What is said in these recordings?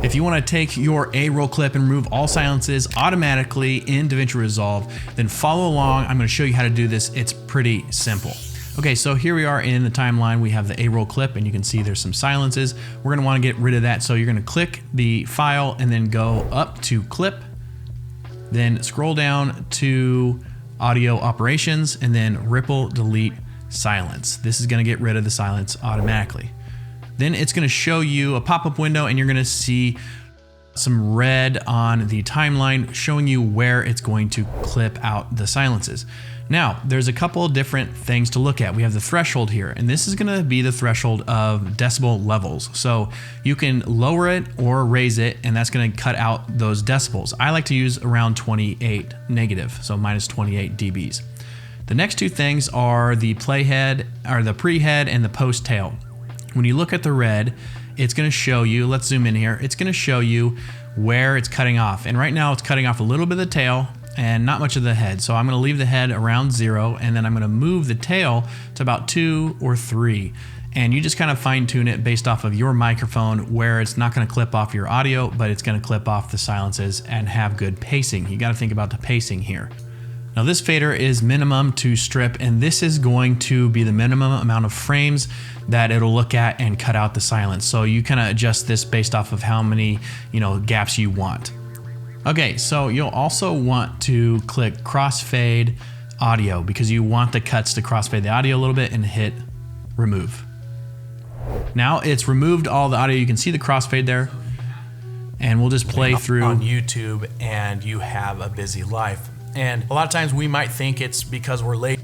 If you want to take your A-roll clip and remove all silences automatically in DaVinci Resolve, then follow along. I'm going to show you how to do this. It's pretty simple. Okay, so here we are in the timeline. We have the A-roll clip and you can see there's some silences. We're going to want to get rid of that. So you're going to click the file and then go up to clip, then scroll down to audio operations and then ripple delete silence. This is going to get rid of the silence automatically. Then it's going to show you a pop-up window and you're going to see some red on the timeline showing you where it's going to clip out the silences. Now, there's a couple of different things to look at. We have the threshold here, and this is going to be the threshold of decibel levels. So you can lower it or raise it, and that's going to cut out those decibels. I like to use around 28 negative, so minus 28 dBs. The next two things are the playhead, or the prehead and the post tail. When you look at the red, it's going to show you, let's zoom in here, it's going to show you where it's cutting off. And right now it's cutting off a little bit of the tail and not much of the head. So I'm going to leave the head around 0 and then I'm going to move the tail to about 2 or 3. And you just kind of fine tune it based off of your microphone where it's not going to clip off your audio, but it's going to clip off the silences and have good pacing. You got to think about the pacing here. Now this fader is minimum to strip, and this is going to be the minimum amount of frames that it'll look at and cut out the silence. So you kind of adjust this based off of how many, gaps you want. Okay, so you'll also want to click crossfade audio because you want the cuts to crossfade the audio a little bit and hit remove. Now it's removed all the audio. You can see the crossfade there, and we'll just play through on YouTube and you have a busy life. And a lot of times we might think it's because we're late.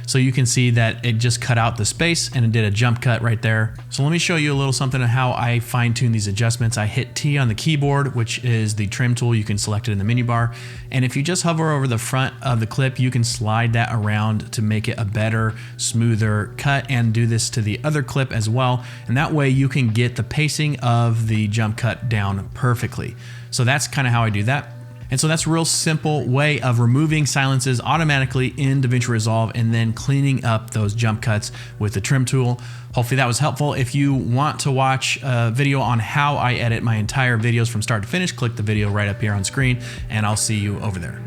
So you can see that it just cut out the space and it did a jump cut right there. So let me show you a little something of how I fine tune these adjustments. I hit T on the keyboard, which is the trim tool. You can select it in the menu bar. And if you just hover over the front of the clip, you can slide that around to make it a better, smoother cut, and do this to the other clip as well. And that way you can get the pacing of the jump cut down perfectly. So that's kind of how I do that. And so that's a real simple way of removing silences automatically in DaVinci Resolve and then cleaning up those jump cuts with the trim tool. Hopefully that was helpful. If you want to watch a video on how I edit my entire videos from start to finish, click the video right up here on screen and I'll see you over there.